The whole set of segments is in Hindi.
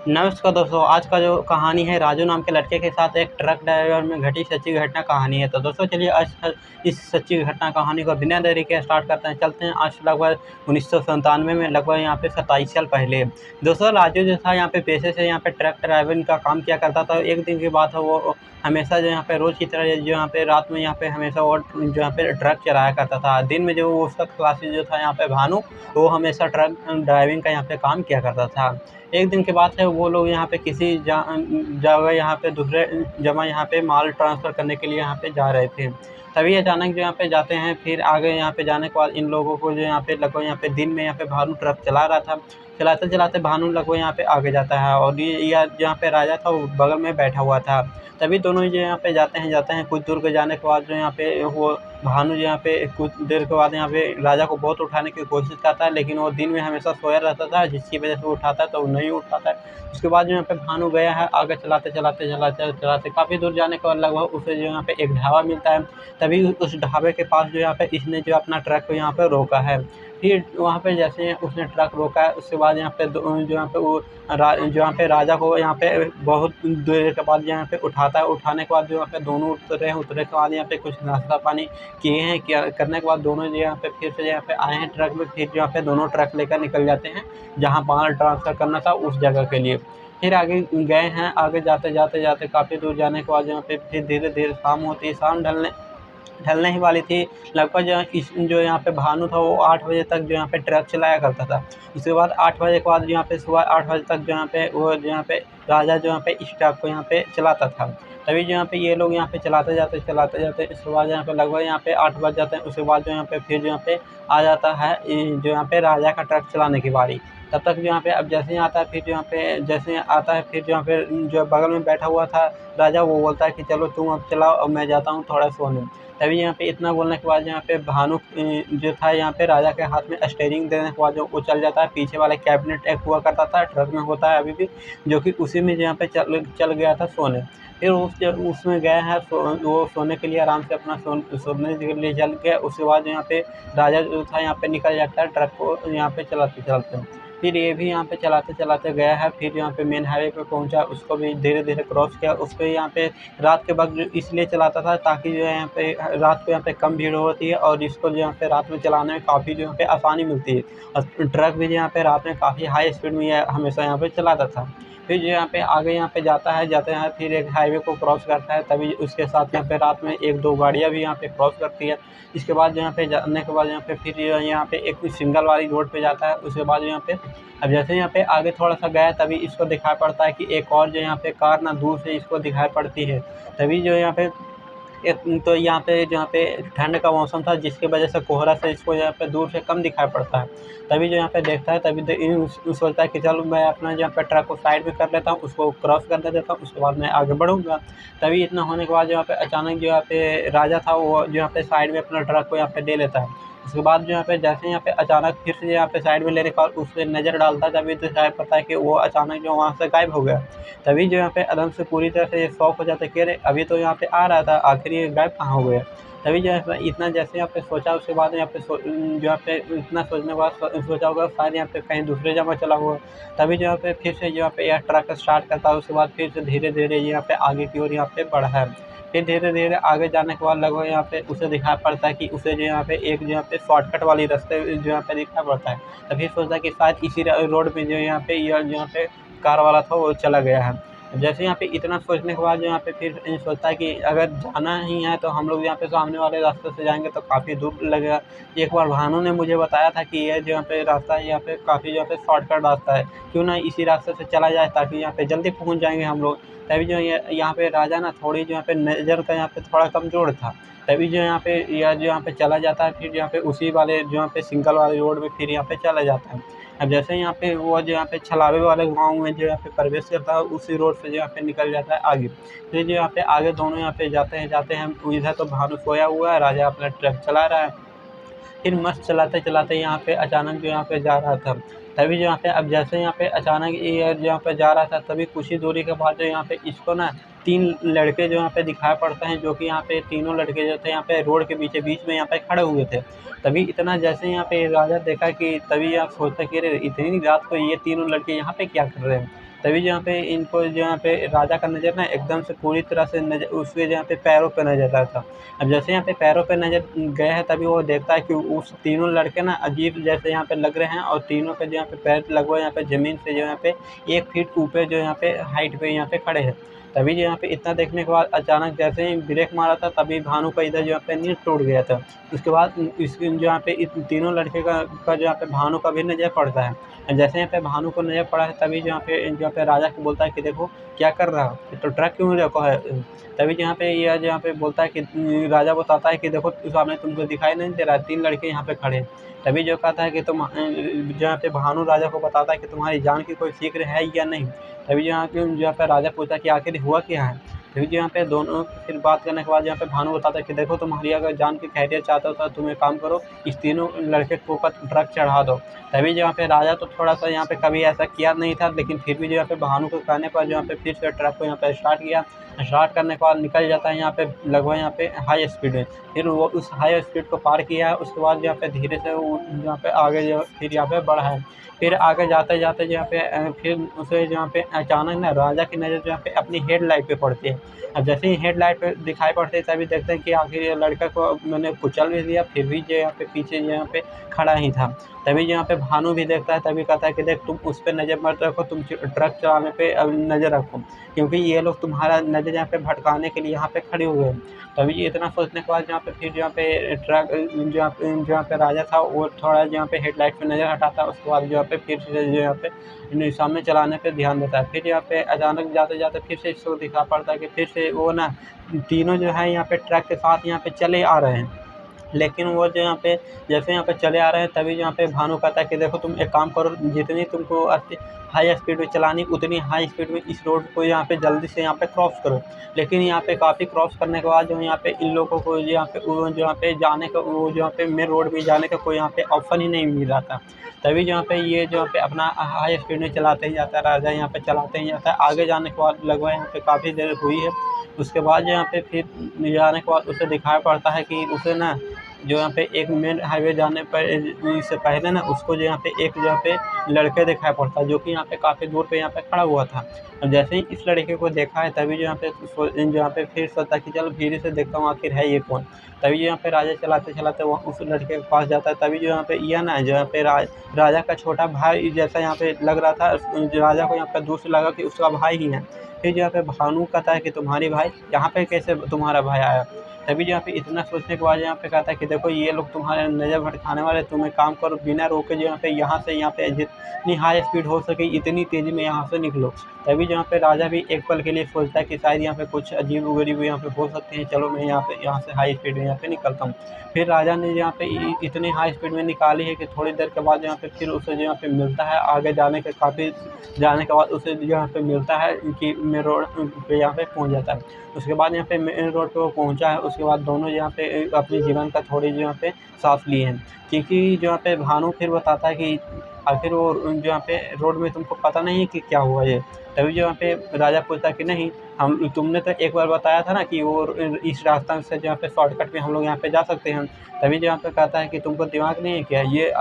नमस्कार दोस्तों, आज का जो कहानी है राजू नाम के लड़के के साथ एक ट्रक ड्राइवर में घटी सच्ची घटना कहानी है। तो दोस्तों चलिए आज इस सच्ची घटना कहानी को बिना देरी के स्टार्ट करते हैं। चलते हैं आज लगभग 1997 में, लगभग यहाँ पे 27 साल पहले। दोस्तों राजू जो था यहाँ पे पेशे से यहाँ पे ट्रक ड्राइविंग का काम किया करता था। एक दिन की बात है, वो हमेशा जो यहाँ पे रोज़ की तरह जो यहाँ पे रात में यहाँ पे हमेशा वो जो यहाँ पे ट्रक चलाया करता था। दिन में जो उसका क्लासेज जो था यहाँ पे भानु, वो हमेशा ट्रक ड्राइविंग का यहाँ पे काम किया करता था। एक दिन के बाद है वो लोग यहाँ पे किसी जगह यहाँ पे दूसरे जगह यहाँ पे माल ट्रांसफ़र करने के लिए यहाँ पे जा रहे थे। तभी अचानक जो यहाँ पे जाते हैं, फिर आगे यहाँ पे जाने के बाद इन लोगों को जो यहाँ पे लगभग यहाँ पे दिन में यहाँ पे भानु ट्रक चला रहा था। चलाते-चलाते भानु लगभग यहाँ पे आगे जाता है और ये जहाँ पे राजा था वो बगल में बैठा हुआ था। तभी दोनों जो यहाँ पे जाते हैं, कुछ दूर के जाने के बाद जो यहाँ पे वो भानु जो यहाँ पे कुछ देर के बाद यहाँ पे राजा को बहुत उठाने की कोशिश करता है, लेकिन वो दिन में हमेशा सोया रहता था, जिसकी वजह से वो उठाता है तो वो नहीं उठ पाता है। उसके बाद जो यहाँ पे भानु गया है आगे चलाते काफ़ी दूर जाने के बाद लगभग उसे जो यहाँ पे एक ढाबा मिलता है। तभी उस ढाबे के पास जो यहाँ पे इसने जो अपना ट्रक को यहाँ पे रोका है। फिर वहाँ पे जैसे उसने ट्रक रोका है, उसके बाद यहाँ पे जो यहाँ पे वो जो यहाँ पे राजा को यहाँ पे बहुत देर के बाद यहाँ पे उठाता है। उठाने के बाद जो यहाँ पे दोनों उतरे के बाद यहाँ पे कुछ नाश्ता पानी किए हैं। क्या करने के बाद दोनों जो यहाँ पे फिर से यहाँ पे आए हैं ट्रक में। फिर यहाँ पे दोनों ट्रक लेकर निकल जाते हैं जहाँ माल ट्रांसफ़र करना था उस जगह के लिए। फिर आगे गए हैं, आगे जाते काफ़ी दूर जाने के बाद यहाँ पे फिर धीरे-धीरे शाम होती है। शाम ढलने ही वाली थी। लगभग जो यहाँ पे भानु था वो 8 बजे तक जो यहाँ पे ट्रक चलाया करता था। उसके बाद 8 बजे के बाद यहाँ पे सुबह 8 बजे तक जो यहाँ पे वो जो यहाँ पे राजा जो यहाँ पे इस ट्रक को यहाँ पे चलाता था। तभी जो यहाँ पे ये लोग यहाँ पे चलाते जाते उसके बाद यहाँ पे लगभग यहाँ पे 8 बज जाते हैं। उसके बाद जो यहाँ पे फिर जो यहाँ पे आ जाता है जो यहाँ पे राजा का ट्रक चलाने की बारी। तब तक जो यहाँ पे अब जैसे ही आता है, फिर जो यहाँ पे जैसे ही आता है, फिर जो यहाँ पे जो बगल में बैठा हुआ था राजा, वो बोलता है कि चलो तुम अब चलाओ, अब मैं जाता हूँ थोड़ा सोने। तभी यहाँ पे इतना बोलने के बाद यहाँ पे भानु जो था यहाँ पे राजा के हाथ में स्टीयरिंग देने के बाद जो वो चल जाता है। पीछे वाला कैबिनेट एक हुआ करता था ट्रक में, होता है अभी भी, जो कि उसी में जो यहाँ पे चल गया था सोने। फिर उसमें गया है वो सोने के लिए, आराम से अपना सोने के लिए चल गया। उसके बाद यहाँ पे राजा जो था यहाँ पे निकल जाता है ट्रक को यहाँ पे चलाते। फिर ये भी यहाँ पे चलाते गया है। फिर यहाँ पे मेन हाईवे पे पहुँचा, उसको भी धीरे-धीरे क्रॉस किया। उसको यहाँ पे रात के वक़्त इसलिए चलाता था ताकि जो है यहाँ पे रात को यहाँ पे कम भीड़ होती है और इसको जो यहाँ पे रात में चलाने में काफ़ी जो यहाँ पे आसानी मिलती है। और ट्रक भी जो यहाँ पे रात में काफ़ी हाई स्पीड में हमेशा यहाँ पे चलाता था। फिर जो यहाँ पे आगे यहाँ पे जाते हैं, फिर एक हाईवे को क्रॉस करता है। तभी उसके साथ यहाँ पे रात में 1-2 गाड़ियाँ भी यहाँ पे क्रॉस करती है। इसके बाद यहाँ पे जाने के बाद यहाँ पे फिर यहाँ पे एक सिंगल वाली रोड पे जाता है। उसके बाद यहाँ पे अब जैसे यहाँ पे आगे थोड़ा-सा गया, तभी इसको दिखाई पड़ता है कि एक और जो यहाँ पे कार ना दूर से इसको दिखाई पड़ती है। तभी जो यहाँ पे एक तो यहाँ पे जहाँ पे ठंड का मौसम था, जिसकी वजह से कोहरा से इसको यहाँ पे दूर से कम दिखाई पड़ता है। तभी जो यहाँ पे देखता है, तभी सोचता है कि चलो मैं अपना यहाँ पे ट्रक को साइड में कर लेता हूँ, उसको क्रॉस करने देता हूँ, उसके बाद मैं आगे बढ़ूँगा। तभी इतना होने के बाद जो यहाँ पे अचानक जो यहाँ पे राजा था वो जो यहाँ पे साइड में अपना ट्रक को यहाँ पे ले लेता है। उसके बाद जो यहाँ पे जैसे यहाँ पे अचानक फिर से यहाँ पे साइड में लेने के बाद उस पे नज़र डालता है, तभी दिखाई पड़ता है कि वो अचानक जो वहाँ से गायब हो गया। तभी जो यहाँ पे एकदम से पूरी तरह से ये शॉक हो जाता है कि अरे अभी तो यहाँ पे आ रहा था, आखिर ये गायब कहाँ हो गया। तभी जो है इतना जैसे यहाँ पे सोचा, उसके बाद यहाँ पे जो यहाँ पे इतना सोचने के बाद सोचा होगा शायद यहाँ पे कहीं दूसरे जगह चला हुआ। तभी जो यहाँ पे फिर से जो यहाँ पे यह ट्रक स्टार्ट करता है। उसके बाद फिर से धीरे-धीरे यहाँ पे आगे की ओर यहाँ पे बढ़ा है। फिर धीरे-धीरे आगे जाने के बाद लगभग यहाँ पे उसे दिखाई पड़ता है कि उसे जो यहाँ पे एक जो यहाँ पे शॉर्टकट वाली रास्ते जो यहाँ पे दिखाई पड़ता है। तभी सोचता है कि शायद इसी रोड पे जो यहाँ पे यह जो यहाँ पे कार वाला था वो चला गया है। जैसे यहाँ पे इतना सोचने के बाद जो यहाँ पे फिर सोचता है कि अगर जाना ही है तो हम लोग यहाँ पे सामने वाले रास्ते से जाएँगे तो काफ़ी दूर लगेगा। एक बार भानु ने मुझे बताया था कि ये जो यहाँ पे रास्ता है, यहाँ पे काफ़ी जो यहाँ पे शॉर्टकट रास्ता है, क्यों ना इसी रास्ते से चला जाए ताकि यहाँ पे जल्दी पहुँच जाएँगे हम लोग। तभी जो यहाँ पे राजा ना थोड़ी जो यहाँ पे नज़र का यहाँ पे थोड़ा कमज़ोर था। तभी जो यहाँ पे यह जो यहाँ पे चला जाता है, फिर यहाँ पे उसी वाले जो यहाँ पे सिंगल वाले रोड में फिर यहाँ पे चला जाता है। अब जैसे यहाँ पे वो जो यहाँ पे छलावे वाले गाँव में जो यहाँ पे प्रवेश करता है, उसी रोड से जो यहाँ पे निकल जाता है आगे। फिर जो यहाँ पे आगे दोनों यहाँ पे जाते हैं। इधर तो भानु सोया हुआ है, राजा अपना ट्रक चला रहा है। फिर मस्त चलाते-चलाते यहाँ पे अचानक जो यहाँ पे जा रहा था। तभी जो यहाँ पे अब जैसे यहाँ पे अचानक ये जो यहाँ पे जा रहा था, तभी कुछ ही दूरी के बाद जो यहाँ पे इसको ना 3 लड़के जो यहाँ पे दिखाई पड़ते हैं, जो कि यहाँ पे तीनों लड़के जो थे यहाँ पे रोड के बीच में यहाँ पे खड़े हुए थे। तभी इतना जैसे यहाँ पे राजा देखा कि तभी आप सोचते कि अरे इतनी रात को ये तीनों लड़के यहाँ पे क्या कर रहे हैं? तभी जो यहाँ पे इनको जो यहाँ पे राजा का नज़र ना एकदम से पूरी तरह से नज़र उसके जो यहाँ पे पैरों पे नज़र आता था। अब जैसे यहाँ पे पैरों पे नज़र गया है तभी वो देखता है कि उस तीनों लड़के ना अजीब जैसे यहाँ पे लग रहे हैं और तीनों के जो यहाँ पे पैर लगभग यहाँ पे ज़मीन से जो यहाँ पे 1 फीट ऊपर जो यहाँ पे हाइट पे यहाँ पे खड़े हैं। तभी जो यहाँ पे इतना देखने के बाद अचानक जैसे ही ब्रेक मारा था तभी भानु का इधर जो यहाँ पे नींद टूट गया था। उसके बाद इसके जो यहाँ पे इन तीनों लड़के का जो यहाँ पे भानु का भी नज़र पड़ता है। जैसे यहाँ पे भानु को नज़र पड़ा है तभी जो यहाँ पे राजा को बोलता है कि देखो क्या कर रहा हो, तो ट्रक क्यों रोका है। तभी यहाँ पे यह जो यहाँ पे बोलता है कि राजा बताता है कि देखो सामने तुमको दिखाई नहीं दे रहा है, 3 लड़के यहाँ पे खड़े हैं। तभी जो कहता है कि तुम जो यहाँ पे भानु राजा को बताता है कि तुम्हारी जान की कोई फ़िक्र है या नहीं। तभी यहाँ पे राजा पूछता है कि आखिर हुआ क्या है। तभी जो यहाँ पे दोनों फिर बात करने के बाद यहाँ पे भानु बताता है कि देखो तुम्हारी अगर जान की खैरियत चाहते हो तो तुम एक काम करो, इस तीनों लड़के के ऊपर ट्रक चढ़ा दो। तभी जो यहाँ पे राजा तो थोड़ा-सा यहाँ पे कभी ऐसा किया नहीं था, लेकिन फिर भी जो यहाँ पे भानु के कहने पर जो यहाँ पे फिर से ट्रक को यहाँ पे स्टार्ट किया। स्टार्ट करने के बाद निकल जाता है यहाँ पे लगभग यहाँ पे हाई स्पीड में। फिर वो उस हाई स्पीड को पार किया है, उसके बाद यहाँ पे धीरे से वो यहाँ पे आगे जो फिर यहाँ पे बढ़ा है। फिर आगे जाते-जाते जो यहाँ पे फिर उसे जहाँ पे अचानक ना राजा की नज़र जो यहाँ पे अपनी हेडलाइट पे पड़ती है। अब जैसे ही हेडलाइट पे दिखाई पड़ती है तभी देखते हैं कि आखिर ये लड़का को मैंने कुचल भी दिया, फिर भी जो यहाँ पे पीछे जो यहाँ पे खड़ा ही था। तभी जो यहाँ पे भानु भी देखता है तभी कहता है कि देख तुम उस पे नज़र मत रखो, तुम ट्रक चलाने पे अब नज़र रखो, क्योंकि ये लोग तुम्हारा नज़र यहाँ पे भटकाने के लिए यहाँ पे खड़े हुए हैं। तभी ये इतना सोचने के बाद यहाँ पे फिर यहाँ पे ट्रक जहाँ पे राजा था वो थोड़ा यहाँ पे हेडलाइट पे नज़र हटाता है। उसके बाद यहाँ पे फिर से जो यहाँ पे सामने चलाने पे ध्यान देता है। फिर यहाँ पे अचानक जाते-जाते फिर से इसको दिखा पड़ता है कि फिर से वो ना तीनों जो है यहाँ पे ट्रक के साथ यहाँ पे चले आ रहे हैं। लेकिन वो जो यहाँ पे जैसे यहाँ पे चले आ रहे हैं तभी यहाँ पे भानु कहता है कि देखो तुम एक काम करो, जितनी तुमको हाई स्पीड में चलानी उतनी हाई स्पीड में इस रोड को यहाँ पे जल्दी से यहाँ पे क्रॉस करो। लेकिन यहाँ पे काफ़ी क्रॉस करने के बाद जो यहाँ पे इन लोगों को यहाँ पे वो जो यहाँ पे जाने का वो जो यहाँ पे मेन रोड में जाने का कोई यहाँ पे ऑप्शन ही नहीं मिल रहा था। तभी जो यहाँ पे ये जो यहाँ पे अपना हाई स्पीड में चलाते ही जाता है, राजा यहाँ पे चलाते ही जाता है। आगे जाने के बाद लगभग यहाँ पे काफ़ी देर हुई है। उसके बाद जो यहाँ पे फिर जाने के बाद उसे दिखाई पड़ता है कि उसे ना जो यहाँ पे एक मेन हाईवे जाने पर से पहले ना उसको जो यहाँ पे एक जो यहाँ पे लड़के दिखाई पड़ता है, जो कि यहाँ पे काफ़ी दूर पे यहाँ पे खड़ा हुआ था। अब जैसे ही इस लड़के को देखा है तभी जो यहाँ पे फिर सोचा कि चलो धीरे से देखता हूँ आखिर है ये कौन। तभी जो यहाँ पे राजा चलाते-चलाते वो उस लड़के के पास जाता है। तभी जो यहाँ पे यह ना जो यहाँ पे राजा का छोटा भाई जैसा यहाँ पे लग रहा था। राजा को यहाँ पे दूर से लगा कि उसका भाई ही है। फिर जो यहाँ पे भानु कहता है कि तुम्हारे भाई यहाँ पे कैसे तुम्हारा भाई आया। तभी जो यहाँ पे इतना सोचने के बाद यहाँ पे कहता है कि देखो ये लोग तुम्हारे नज़र भटकाने वाले, तुम एक काम करो बिना रोके जो यहाँ पे जितनी हाई स्पीड हो सके इतनी तेज़ी में यहाँ से निकलो। तभी जो यहाँ पे राजा भी एक पल के लिए सोचता है कि शायद यहाँ पे कुछ अजीब-गरीब यहाँ पे हो सकते हैं, चलो मैं यहाँ से हाई स्पीड में यहाँ पे निकलता हूँ। फिर राजा ने यहाँ पे इतनी हाई स्पीड में निकाली है कि थोड़ी देर के बाद यहाँ पे फिर उसे जो यहाँ पे मिलता है आगे जाने के काफ़ी जाने के बाद उसे जो यहाँ पे मिलता है कि मेन रोड पे यहाँ पे पहुँच जाता है। उसके बाद यहाँ पे मेन रोड पे वो पहुँचा है। उसके बाद दोनों यहाँ पे अपने जीवन का थोड़ी जो यहाँ पे साँस लिए हैं, क्योंकि जो यहाँ पे भानु फिर बताता है कि आखिर वो जो यहाँ पे रोड में तुमको पता नहीं है कि क्या हुआ ये। तभी जो यहाँ पे राजा पूछता है कि नहीं तुमने तो एक बार बताया था ना कि वो इस रास्ता से जो यहाँ पे शॉर्टकट में हम लोग यहाँ पे जा सकते हैं। तभी जो यहाँ पे कहता है कि तुमको दिमाग नहीं है क्या, ये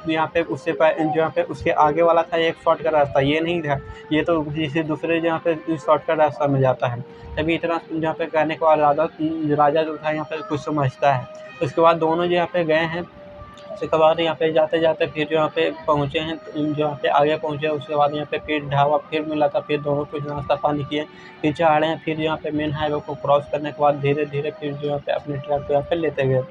यहाँ पे उससे जो यहाँ पे उसके आगे वाला था एक शॉर्टकट रास्ता, ये नहीं था, ये तो किसी दूसरे जो यहाँ पे शॉर्टकट रास्ता में जाता है। तभी इतना यहाँ पे कहने के बाद राजा जो था यहाँ पे कुछ समझता है। उसके बाद दोनों जो यहाँ पे गए हैं। उसके बाद यहाँ पे जाते-जाते फिर जो यहाँ पे पहुँचे हैं, जो यहाँ पे आगे पहुँचे। उसके बाद यहाँ पे फिर ढाबा फिर मिला था, फिर दोनों कुछ नाश्ता पानी किए, फिर चढ़े हैं। फिर यहाँ पे मेन हाईवे को क्रॉस करने के बाद धीरे-धीरे फिर जो यहाँ पे अपने ट्रक को यहाँ पे लेते गए।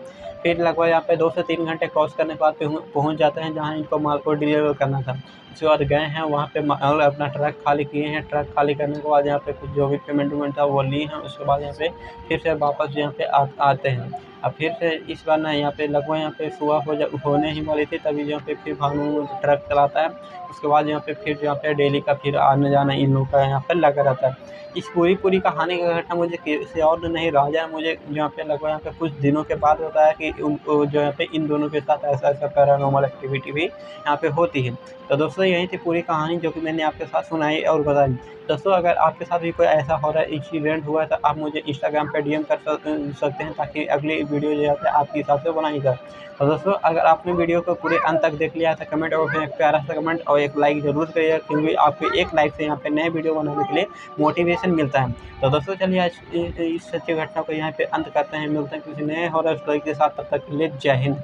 फिर लगभग यहाँ पे 2 से 3 घंटे क्रॉस करने के बाद पहुँच जाते हैं जहाँ इनको माल को डिलीवर करना था। उसके बाद गए हैं वहाँ पे माल अपना ट्रक खाली किए हैं। ट्रक खाली करने के बाद यहाँ पे कुछ जो भी पेमेंट था वो लिए हैं। उसके बाद यहाँ पे फिर से वापस यहाँ पे आते हैं। अब फिर से इस बार ना यहाँ पे लगभग यहाँ पे सुबह होने ही वाली थी तभी यहाँ पे फिर भानु ट्रक चलाता है। उसके बाद यहाँ पे फिर यहाँ पे डेली का फिर आना जाना इन लोगों का यहाँ पे लगा रहता है। इस पूरी कहानी का घटना मुझे किसी और नहीं राजा मुझे यहाँ पे लगभग यहाँ पे कुछ दिनों के बाद बताया कि उनको जो यहाँ पे इन दोनों के साथ ऐसा पैरानॉर्मल एक्टिविटी भी यहाँ पे होती है। तो दोस्तों यही थी पूरी कहानी जो कि मैंने आपके साथ सुनाई और बताई। दोस्तों अगर आपके साथ भी कोई ऐसा हॉरर इंसिडेंट हुआ है तो आप मुझे इंस्टाग्राम पे डीएम कर सकते हैं, ताकि अगली वीडियो जो है आपके हिसाब से बनाई जाए। तो दोस्तों अगर आपने वीडियो को पूरे अंत तक देख लिया तो कमेंट और एक प्यारा सा कमेंट और एक लाइक ज़रूर करिएगा, क्योंकि आपके एक लाइक से यहाँ पे नए वीडियो बनाने के लिए मोटिवेशन मिलता है। तो दोस्तों चलिए आज इस सच्ची घटना को यहाँ पे अंत करते हैं। मिलते हैं किसी नए हॉरर स्टोरी के साथ, तब तक के लिए जय हिंद।